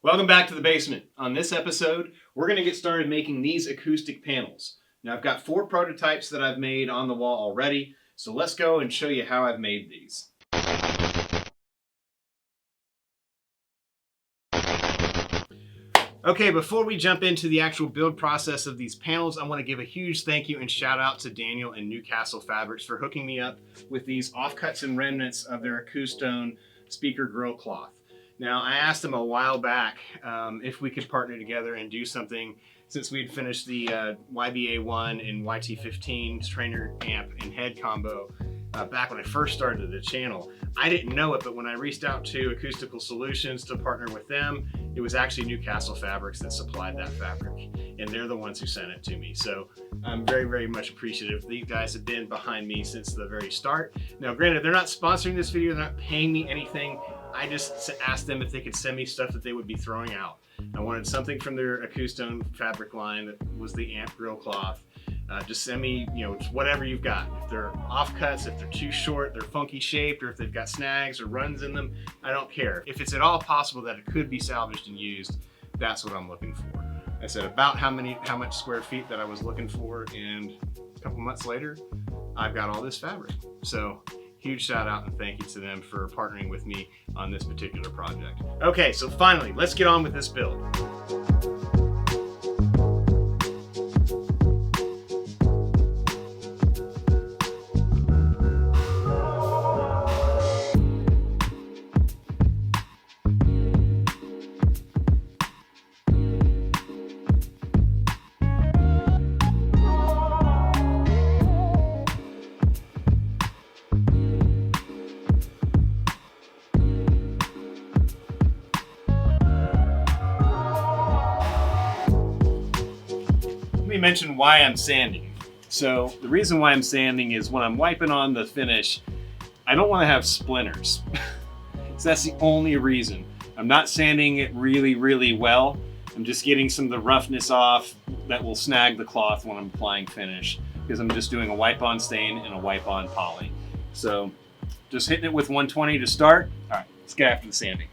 Welcome back to the basement. On this episode, we're going to get started making these acoustic panels. Now I've got 4 prototypes that I've made on the wall already, so let's go and show you how I've made these. Okay, before we jump into the actual build process of these panels, I want to give a huge thank you and shout out to Daniel and Newcastle Fabrics for hooking me up with these offcuts and remnants of their Acoustone speaker grill cloth. Now, I asked them a while back if we could partner together and do something since we'd finished the YBA1 and YT15 trainer amp and head combo back when I first started the channel. I didn't know it, but when I reached out to Acoustical Solutions to partner with them, it was actually Newcastle Fabrics that supplied that fabric, and they're the ones who sent it to me. So I'm very, very much appreciative. These guys have been behind me since the very start. Now, granted, they're not sponsoring this video, they're not paying me anything. I just asked them if they could send me stuff that they would be throwing out. I wanted something from their Acoustone fabric line that was the amp grill cloth. Just send me, whatever you've got. If they're offcuts, if they're too short, they're funky shaped, or if they've got snags or runs in them, I don't care. If it's at all possible that it could be salvaged and used, that's what I'm looking for. I said about how much square feet that I was looking for, and a couple months later, I've got all this fabric. So huge shout out and thank you to them for partnering with me on this particular project. Okay, so finally, let's get on with this build. Let me mention why I'm sanding. So the reason why I'm sanding is when I'm wiping on the finish, I don't want to have splinters. So that's the only reason. I'm not sanding it really, really well. I'm just getting some of the roughness off that will snag the cloth when I'm applying finish, because I'm just doing a wipe on stain and a wipe on poly. So just hitting it with 120 to start. All right, let's get after the sanding.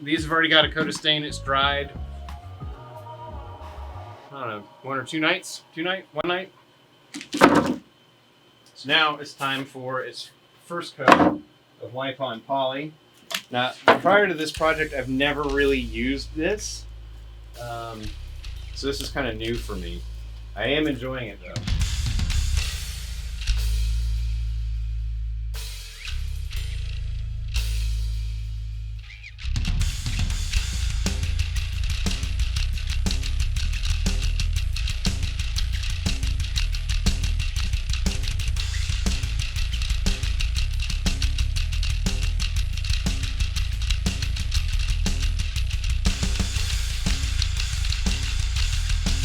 These have already got a coat of stain. It's dried, I don't know, 1 or 2 nights? 1 night? So now it's time for its first coat of wipe on poly. Now, prior to this project, I've never really used this. So this is kind of new for me. I am enjoying it though.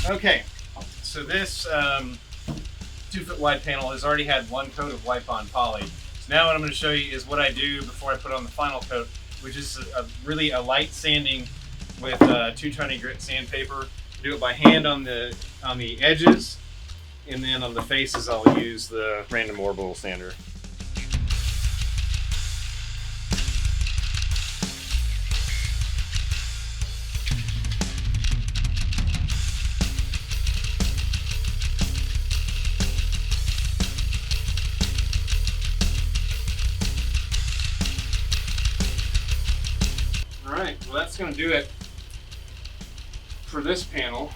Okay, so this 2-foot wide panel has already had 1 coat of wipe on poly. So now what I'm going to show you is what I do before I put on the final coat, which is really a light sanding with 220 grit sandpaper. Do it by hand on the edges, and then on the faces I'll use the random orbital sander. Alright, well that's going to do it for this panel.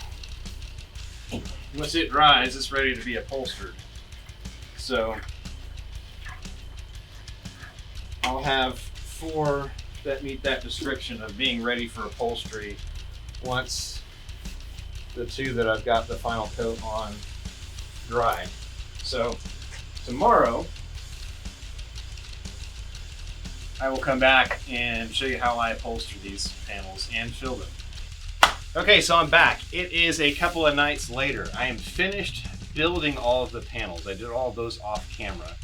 once it dries, it's ready to be upholstered. So I'll have 4 that meet that description of being ready for upholstery once the 2 that I've got the final coat on dry. So tomorrow I will come back and show you how I upholster these panels and fill them. Okay, so I'm back. It is a couple of nights later. I am finished building all of the panels. I did all of those off camera.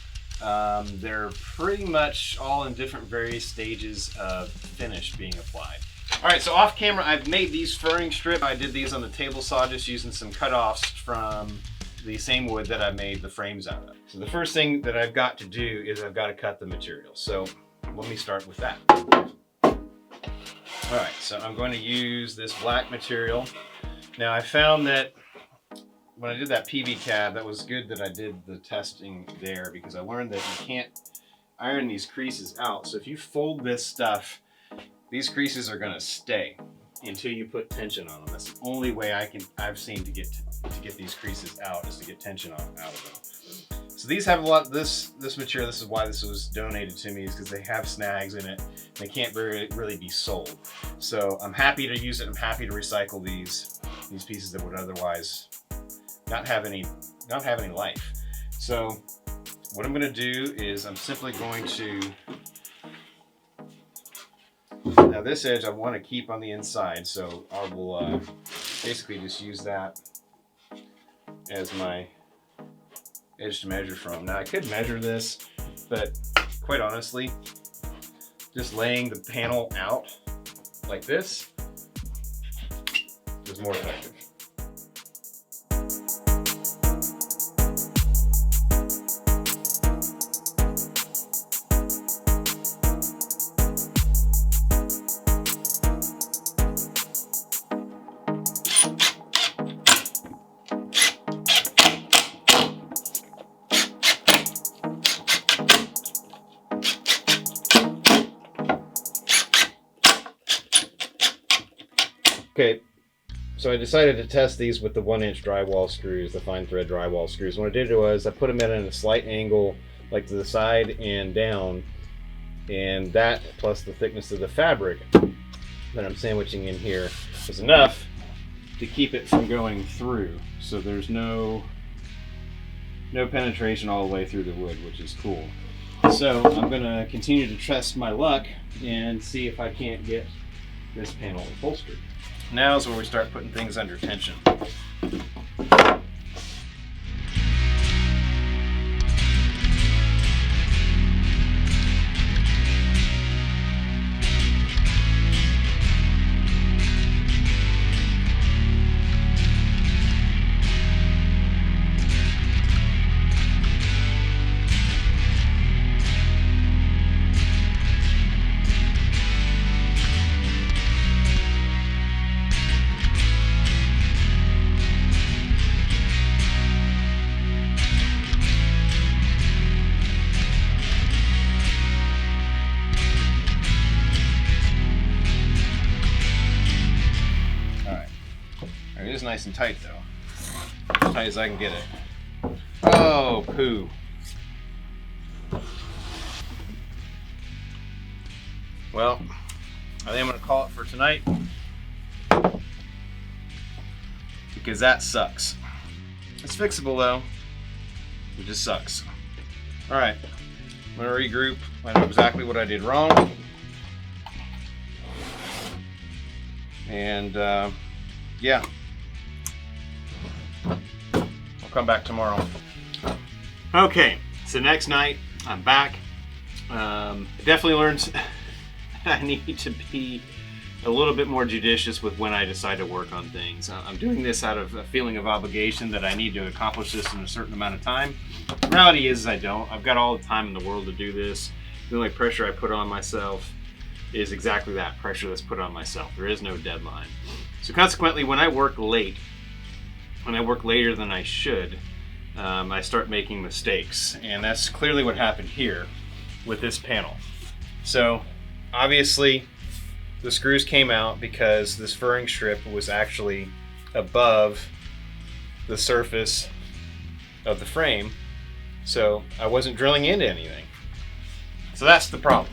They're pretty much all in different various stages of finish being applied. All right, so off camera, I've made these furring strip. I did these on the table saw just using some cutoffs from the same wood that I made the frames out of. So the first thing that I've got to do is I've got to cut the material. So let me start with that. All right, so I'm going to use this black material. Now I found that when I did that PV cab, that was good that I did the testing there, because I learned that you can't iron these creases out. So if you fold this stuff, these creases are gonna stay until you put tension on them. That's the only way I've seen to get these creases out, is to get tension out of them. So these have a lot, this material, this is why this was donated to me, is because they have snags in it. They can't really be sold. So I'm happy to use it. I'm happy to recycle these pieces that would otherwise not have any life. So what I'm going to do is I'm simply going to, now this edge I want to keep on the inside, so I will basically just use that as my edge to measure from. Now I could measure this, but quite honestly, just laying the panel out like this is more effective. Okay, so I decided to test these with the 1-inch drywall screws, the fine thread drywall screws. What I did was I put them in at a slight angle, like to the side and down, and that plus the thickness of the fabric that I'm sandwiching in here was enough to keep it from going through. So there's no penetration all the way through the wood, which is cool. So I'm gonna continue to test my luck and see if I can't get this panel upholstered. Now is where we start putting things under tension. It is nice and tight though, as tight as I can get it. Oh, poo. Well, I think I'm gonna call it for tonight, because that sucks. It's fixable though, it just sucks. All right, I'm gonna regroup. I know exactly what I did wrong. And yeah. I'll come back tomorrow. Okay, so next night I'm back. Definitely learned I need to be a little bit more judicious with when I decide to work on things. I'm doing this out of a feeling of obligation that I need to accomplish this in a certain amount of time. The reality is I don't. I've got all the time in the world to do this. The only pressure I put on myself is exactly that, pressure that's put on myself. There is no deadline. So consequently, when I work late, when I work later than I should, I start making mistakes. And that's clearly what happened here with this panel. So obviously the screws came out because this furring strip was actually above the surface of the frame, so I wasn't drilling into anything. So that's the problem.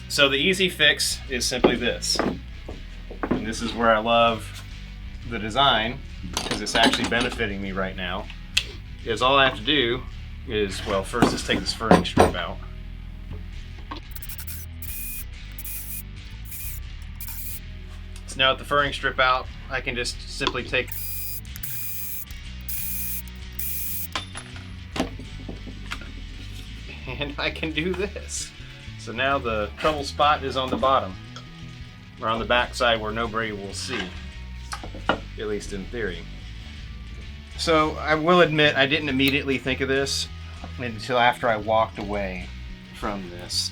So the easy fix is simply this. And this is where I love the design, because it's actually benefiting me right now, is all I have to do is, well, first let's take this furring strip out. So now with the furring strip out, I can just simply take and I can do this. So now the trouble spot is on the bottom, or on the back side where nobody will see, at least in theory. So I will admit I didn't immediately think of this until after I walked away from this.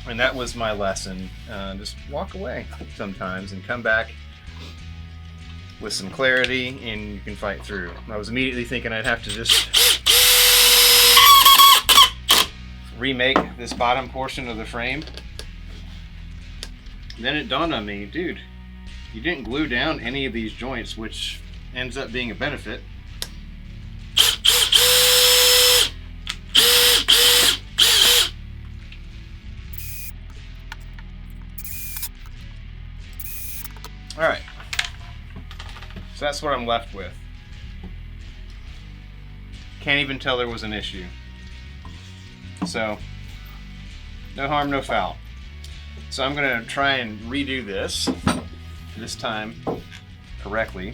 And that was my lesson. Just walk away sometimes and come back with some clarity and you can fight through. I was immediately thinking I'd have to just remake this bottom portion of the frame. And then it dawned on me, dude, you didn't glue down any of these joints, which ends up being a benefit. All right, so that's what I'm left with. Can't even tell there was an issue. So, no harm, no foul. So I'm gonna try and redo this time correctly.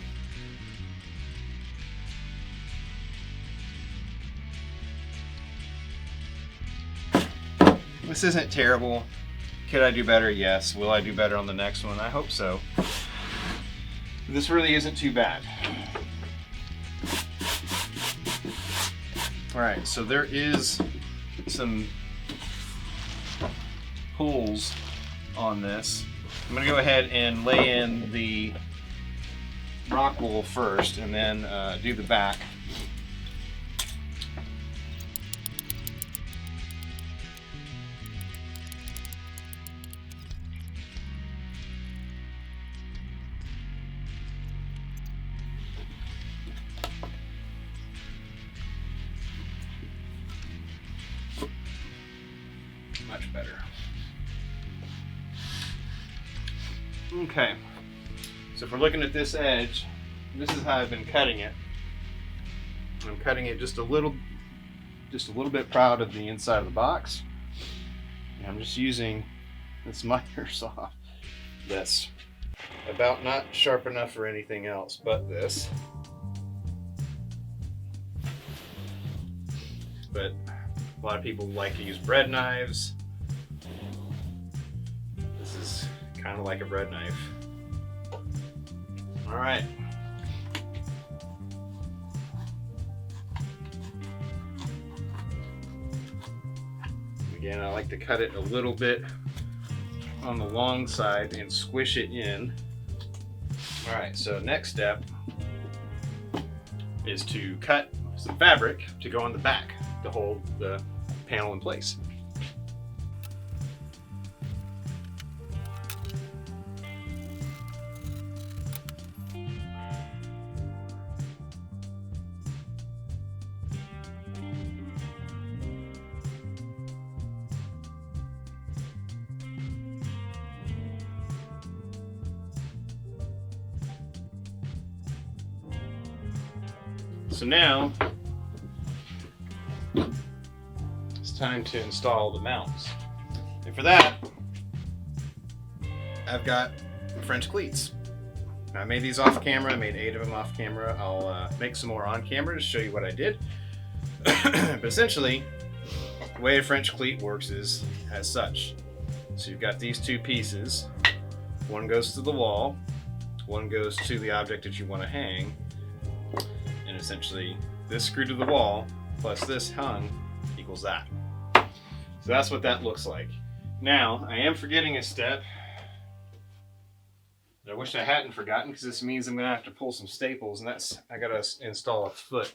This isn't terrible. Could I do better? Yes. Will I do better on the next one? I hope so. This really isn't too bad. All right, so there is some holes on this. I'm gonna go ahead and lay in the rock wool first and then do the back. Much better. Okay, so if we're looking at this edge, this is how I've been cutting it. I'm cutting it just a little bit proud of the inside of the box. And I'm just using this miter saw that's about not sharp enough for anything else but this. But a lot of people like to use bread knives. This is kind of like a bread knife. All right. Again, I like to cut it a little bit on the long side and squish it in. All right, so next step is to cut some fabric to go on the back to hold the panel in place. So now it's time to install the mounts. And for that, I've got French cleats. I made these off camera. I made 8 of them off camera. I'll make some more on camera to show you what I did. But essentially, the way a French cleat works is as such. So you've got these 2 pieces. One goes to the wall, one goes to the object that you want to hang. And essentially, this screw to the wall plus this hung equals that. So that's what that looks like. Now, I am forgetting a step that I wish I hadn't forgotten, because this means I'm going to have to pull some staples, and that's, I got to install a foot.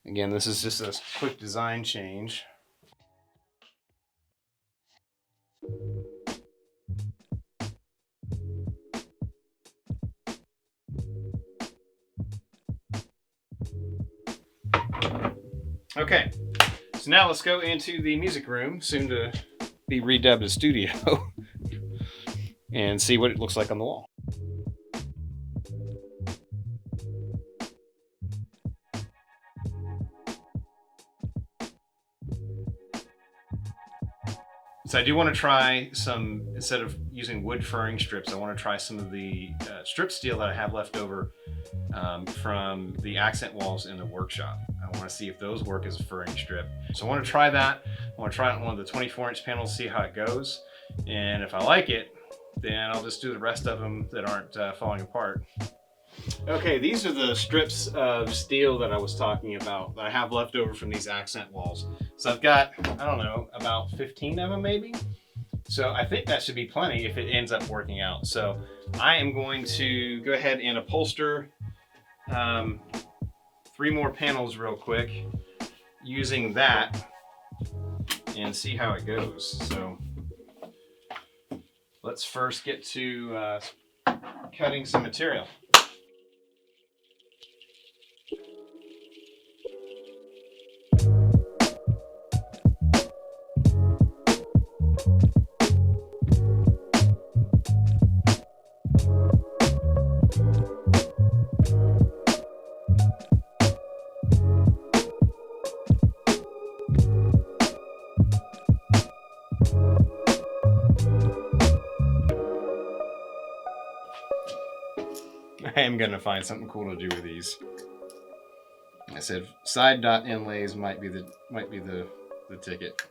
Again, this is just a quick design change. Okay, so now let's go into the music room, soon to be redubbed as studio, and see what it looks like on the wall. So I do want to try some, instead of using wood furring strips, I want to try some of the strip steel that I have left over from the accent walls in the workshop. I want to see if those work as a furring strip. So I want to try that. I want to try it on one of the 24-inch panels, see how it goes. And if I like it, then I'll just do the rest of them that aren't falling apart. Okay, these are the strips of steel that I was talking about that I have left over from these accent walls. So I've got, I don't know, about 15 of them maybe. So I think that should be plenty if it ends up working out. So I am going to go ahead and upholster 3 more panels real quick using that and see how it goes. So let's first get to cutting some material. I am gonna find something cool to do with these. I said side dot inlays might be the ticket.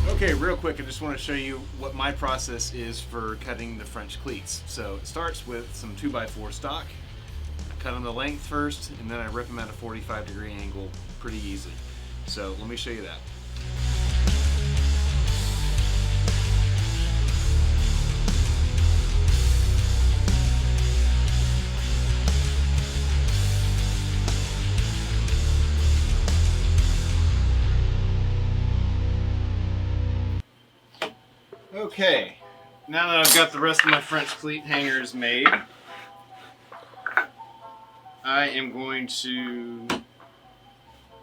Okay, real quick, I just want to show you what my process is for cutting the French cleats. So it starts with some 2x4 stock, cut them the length first, and then I rip them at a 45-degree angle pretty easily. So let me show you that. Okay, now that I've got the rest of my French cleat hangers made, I am going to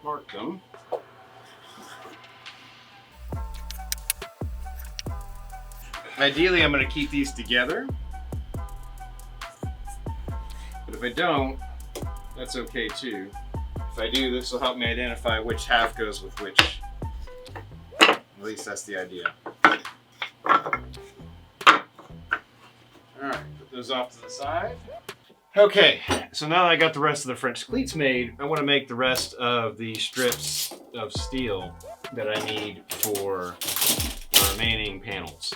mark them. Ideally, I'm going to keep these together, but if I don't, that's okay too. If I do, this will help me identify which half goes with which. At least that's the idea. Alright, put those off to the side. Okay, so now that I got the rest of the French cleats made, I want to make the rest of the strips of steel that I need for the remaining panels.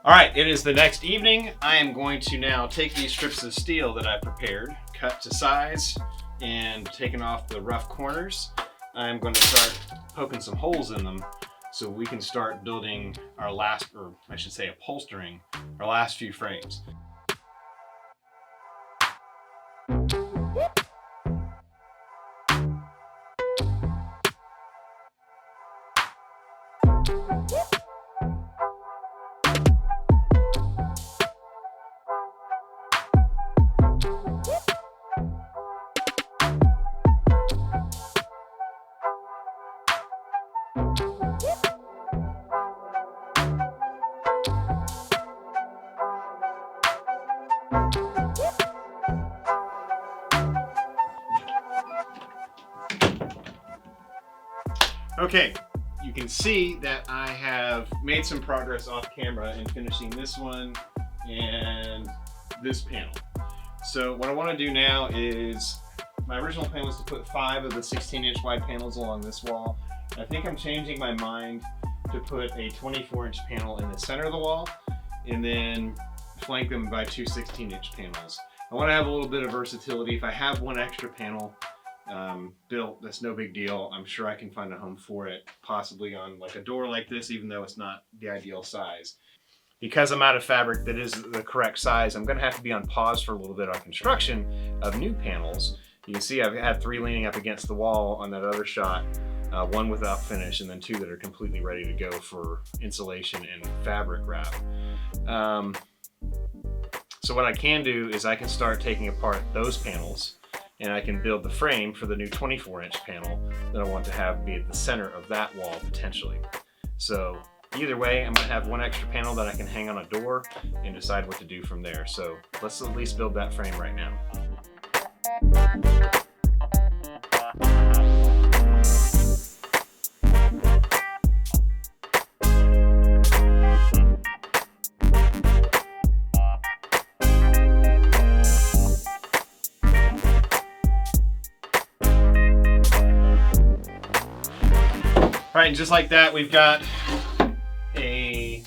All right, it is the next evening. I am going to now take these strips of steel that I prepared, cut to size, and taking off the rough corners. I'm going to start poking some holes in them so we can start building our last, or I should say upholstering, our last few frames. Okay, you can see that I have made some progress off camera in finishing this one and this panel. So what I want to do now is, my original plan was to put 5 of the 16-inch wide panels along this wall. I think I'm changing my mind to put a 24-inch panel in the center of the wall and then flank them by 2 16-inch panels. I want to have a little bit of versatility. If I have one extra panel built, that's no big deal. I'm sure I can find a home for it, possibly on like a door like this, even though it's not the ideal size. Because I'm out of fabric that is the correct size, I'm going to have to be on pause for a little bit on construction of new panels. You can see I've had 3 leaning up against the wall on that other shot, 1 without finish, and then 2 that are completely ready to go for insulation and fabric wrap. So what I can do is I can start taking apart those panels, and I can build the frame for the new 24-inch panel that I want to have be at the center of that wall potentially. So either way, I'm going to have 1 extra panel that I can hang on a door and decide what to do from there. So let's at least build that frame right now. All right, and just like that, we've got a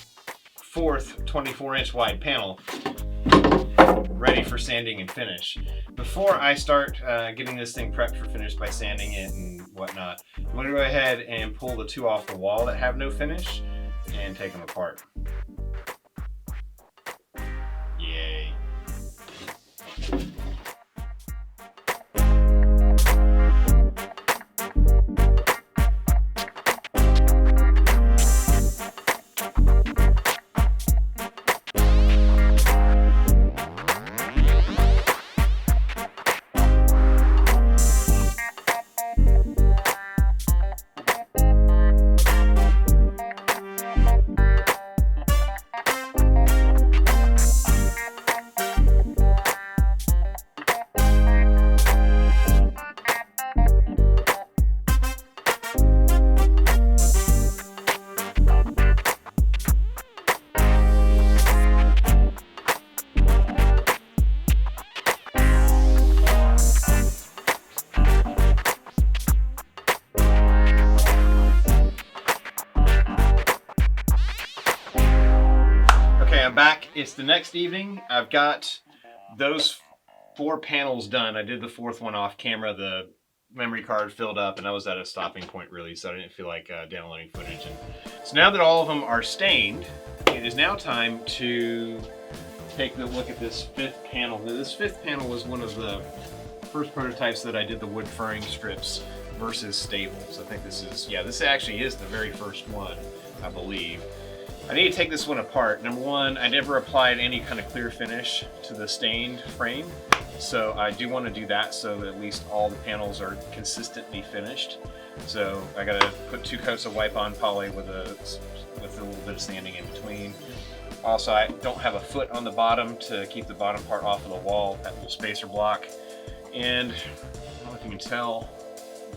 4th 24-inch wide panel ready for sanding and finish. Before I start getting this thing prepped for finish by sanding it and whatnot, I'm going to go ahead and pull the 2 off the wall that have no finish and take them apart. Yay. I'm back. It's the next evening. I've got those 4 panels done. I did the 4th one off camera. The memory card filled up and I was at a stopping point really, so I didn't feel like downloading footage. And so now that all of them are stained, it is now time to take a look at this 5th panel. Now, this 5th panel was one of the first prototypes that I did the wood furring strips versus staples. I think this is, yeah, this actually is the very first one, I believe. I need to take this one apart. Number one, I never applied any kind of clear finish to the stained frame, so I do want to do that so that at least all the panels are consistently finished. So I got to put 2 coats of wipe-on poly with a little bit of sanding in between. Also, I don't have a foot on the bottom to keep the bottom part off of the wall, that little spacer block. And I don't know if you can tell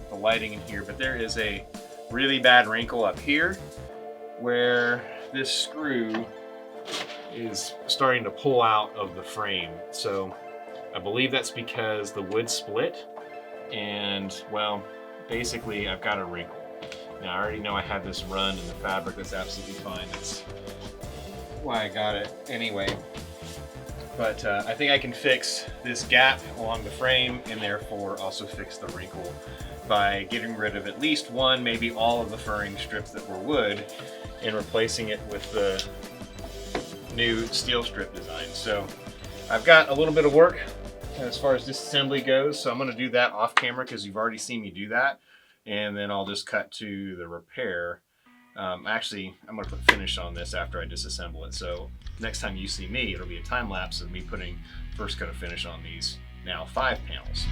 the lighting in here, but there is a really bad wrinkle up here where this screw is starting to pull out of the frame. So I believe that's because the wood split, and well, basically I've got a wrinkle. Now I already know I had this run in the fabric, that's absolutely fine. why I got it anyway. But I think I can fix this gap along the frame and therefore also fix the wrinkle by getting rid of at least one, maybe all of the furring strips that were wood and replacing it with the new steel strip design. So I've got a little bit of work as far as disassembly goes, so I'm going to do that off camera because you've already seen me do that, and then I'll just cut to the repair. Actually, I'm going to put finish on this after I disassemble it, so next time you see me, it'll be a time lapse of me putting first coat of finish on these now 5 panels.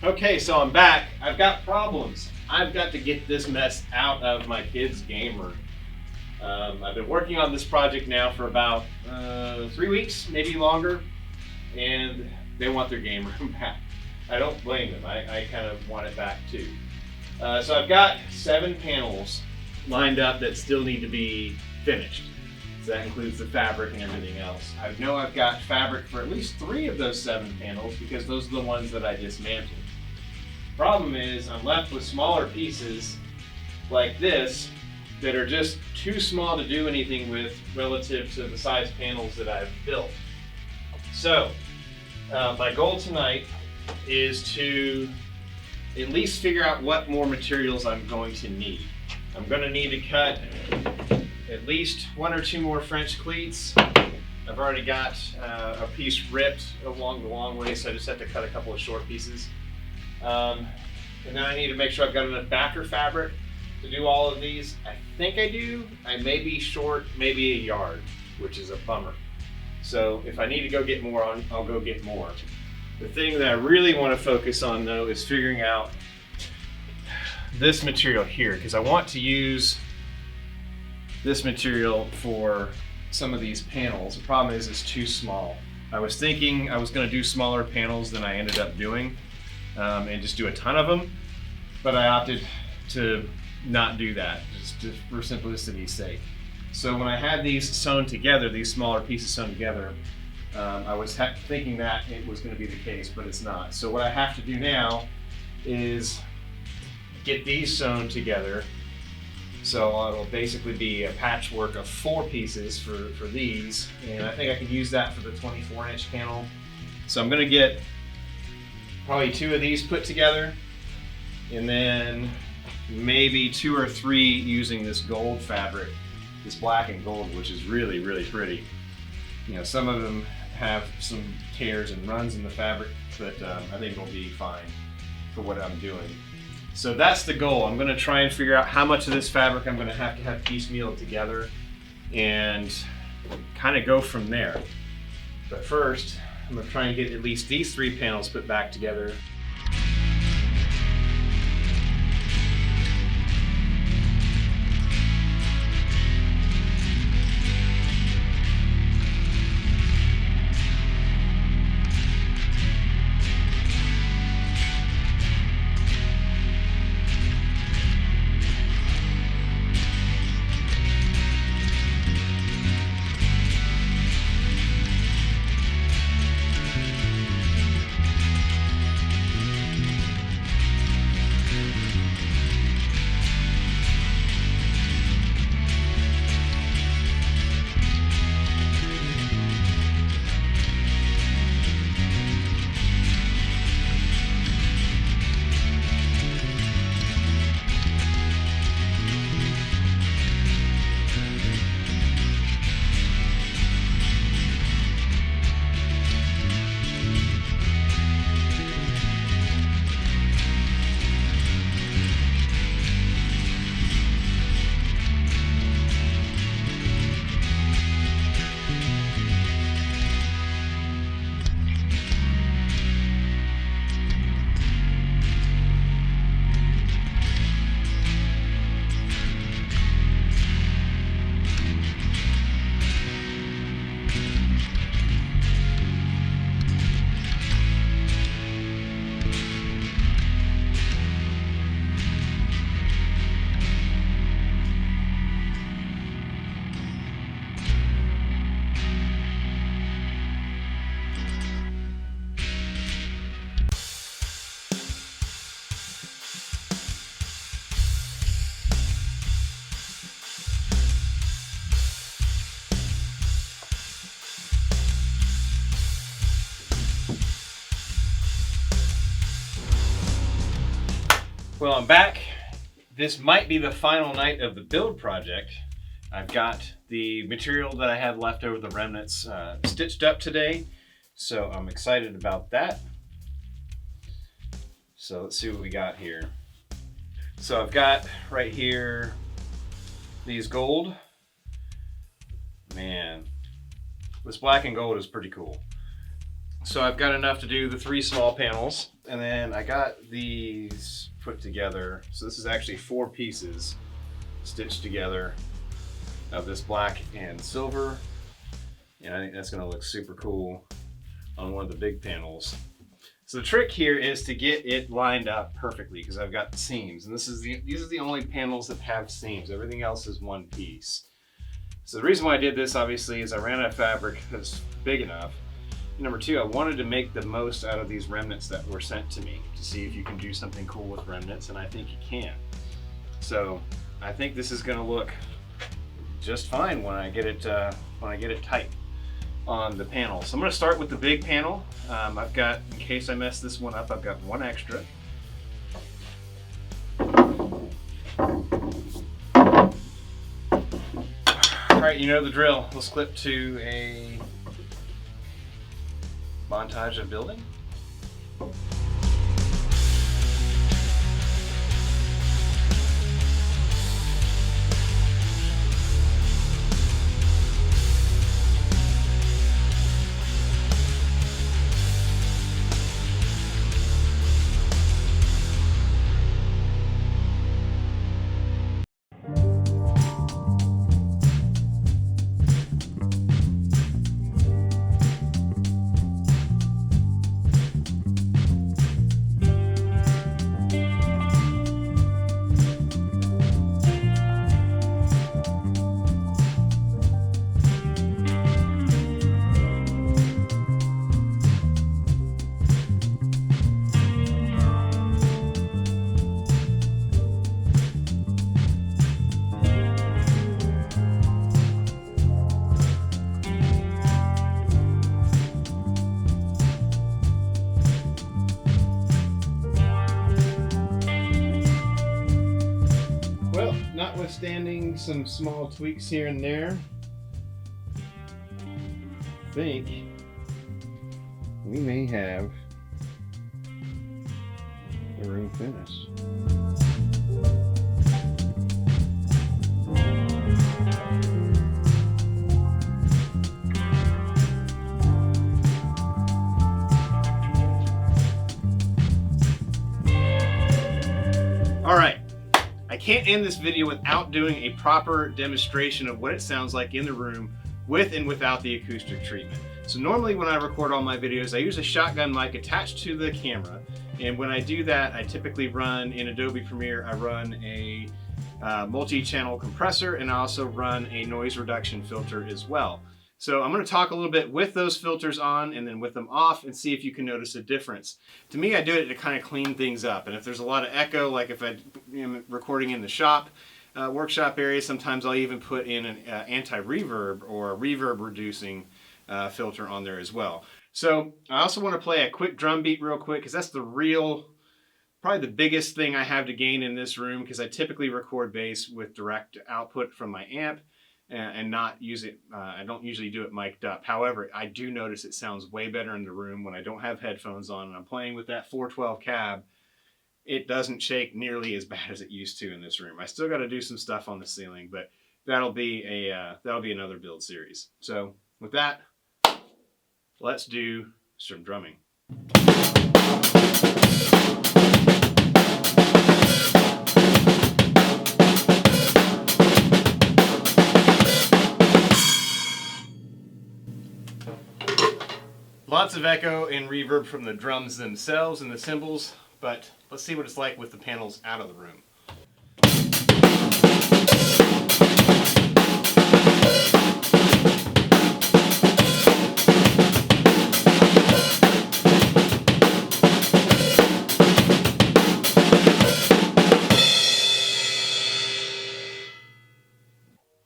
Okay, so I'm back. I've got problems. I've got to get this mess out of my kids' game room. I've been working on this project now for about 3 weeks, maybe longer, and they want their game room back. I don't blame them. I kind of want it back too. So I've got 7 panels lined up that still need to be finished. So that includes the fabric and everything else. I know I've got fabric for at least 3 of those 7 panels because those are the ones that I dismantled. Problem is, I'm left with smaller pieces like this that are just too small to do anything with relative to the size panels that I've built. So, my goal tonight is to at least figure out what more materials I'm going to need. I'm going to need to cut at least 1 or 2 more French cleats. I've already got a piece ripped along the long way, so I just have to cut a couple of short pieces. And then I need to make sure I've got enough backer fabric to do all of these. I think I do. I may be short, maybe a yard, which is a bummer. So if I need to go get more, I'll go get more. The thing that I really want to focus on though is figuring out this material here, because I want to use this material for some of these panels. The problem is it's too small. I was thinking I was going to do smaller panels than I ended up doing. And just do a ton of them, but I opted to not do that, just for simplicity's sake. So when I had these sewn together, these smaller pieces sewn together, I was thinking that it was going to be the case, but it's not. So what I have to do now is get these sewn together. So it'll basically be a patchwork of 4 pieces for these, and I think I can use that for the 24-inch panel. So I'm going to get probably 2 of these put together, and then maybe 2 or 3 using this gold fabric, this black and gold, which is really, really pretty. You know, some of them have some tears and runs in the fabric, but I think it'll be fine for what I'm doing. So that's the goal. I'm going to try and figure out how much of this fabric I'm going to have piecemeal together and kind of go from there. But first, I'm going to try and get at least these 3 panels put back together. Well, I'm back. This might be the final night of the build project. I've got the material that I had left over, the remnants, stitched up today. So I'm excited about that. So let's see what we got here. So I've got right here these gold. Man, this black and gold is pretty cool. So I've got enough to do the 3 small panels, and then I got these put together. So this is actually 4 pieces stitched together of this black and silver. And I think that's gonna look super cool on one of the big panels. So the trick here is to get it lined up perfectly, because I've got seams, and these are the only panels that have seams. Everything else is one piece. So the reason why I did this, obviously, is I ran out of fabric that's big enough. Number 2, I wanted to make the most out of these remnants that were sent to me to see if you can do something cool with remnants, and I think you can. So I think this is going to look just fine when I get it tight on the panel. So I'm going to start with the big panel. I've got, in case I mess this one up, I've got 1 extra. All right, you know the drill. Let's clip to a montage of building. Well, notwithstanding some small tweaks here and there, I think we may have the room finished. All right. I can't end this video without doing a proper demonstration of what it sounds like in the room with and without the acoustic treatment. So normally when I record all my videos, I use a shotgun mic attached to the camera. And when I do that, I typically run in Adobe Premiere, I run a multi-channel compressor, and I also run a noise reduction filter as well. So I'm going to talk a little bit with those filters on and then with them off and see if you can notice a difference. To me, I do it to kind of clean things up. And if there's a lot of echo, like if I'm recording in the shop, workshop area, sometimes I'll even put in an anti-reverb or a reverb reducing filter on there as well. So I also want to play a quick drum beat real quick, because that's probably the biggest thing I have to gain in this room, because I typically record bass with direct output from my amp and not use it. I don't usually do it mic'd up. However, I do notice it sounds way better in the room when I don't have headphones on and I'm playing with that 412 cab. It doesn't shake nearly as bad as it used to in this room. I still got to do some stuff on the ceiling, but that'll be another build series. So with that, let's do some drumming. Lots of echo and reverb from the drums themselves and the cymbals, but let's see what it's like with the panels out of the room.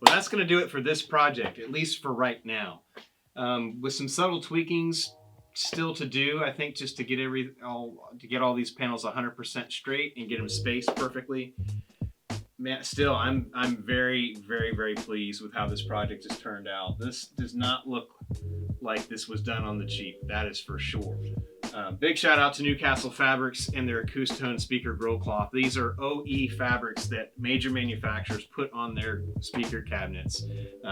Well, that's going to do it for this project, at least for right now. With some subtle tweakings, still to do, I think, just to get all these panels 100% straight and get them spaced perfectly. Man, still, I'm very, very, very pleased with how this project has turned out. This does not look like this was done on the cheap. That is for sure. Big shout out to Newcastle Fabrics and their Acoustone speaker grill cloth. These are OE fabrics that major manufacturers put on their speaker cabinets,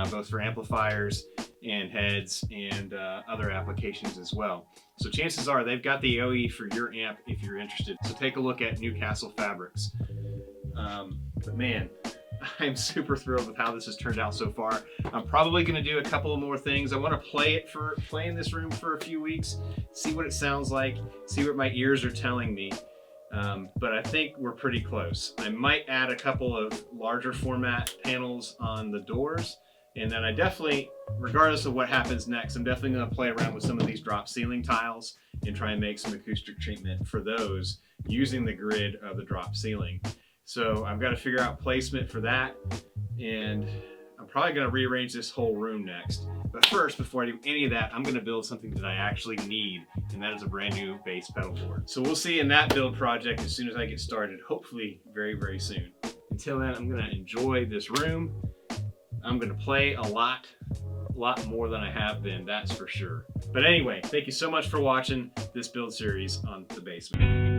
both for amplifiers and heads and other applications as well. So chances are they've got the OE for your amp if you're interested. So take a look at Newcastle Fabrics. But man, I'm super thrilled with how this has turned out so far. I'm probably going to do a couple of more things. I want to play in this room for a few weeks, see what it sounds like, see what my ears are telling me. But I think we're pretty close. I might add a couple of larger format panels on the doors. And then I definitely, regardless of what happens next, I'm definitely going to play around with some of these drop ceiling tiles and try and make some acoustic treatment for those using the grid of the drop ceiling. So I've got to figure out placement for that, and I'm probably going to rearrange this whole room next. But first, before I do any of that, I'm going to build something that I actually need, and that is a brand new bass pedal board. So we'll see in that build project as soon as I get started, hopefully very, very soon. Until then, I'm going to enjoy this room. I'm going to play a lot more than I have been, that's for sure. But anyway, thank you so much for watching this build series on the Basement.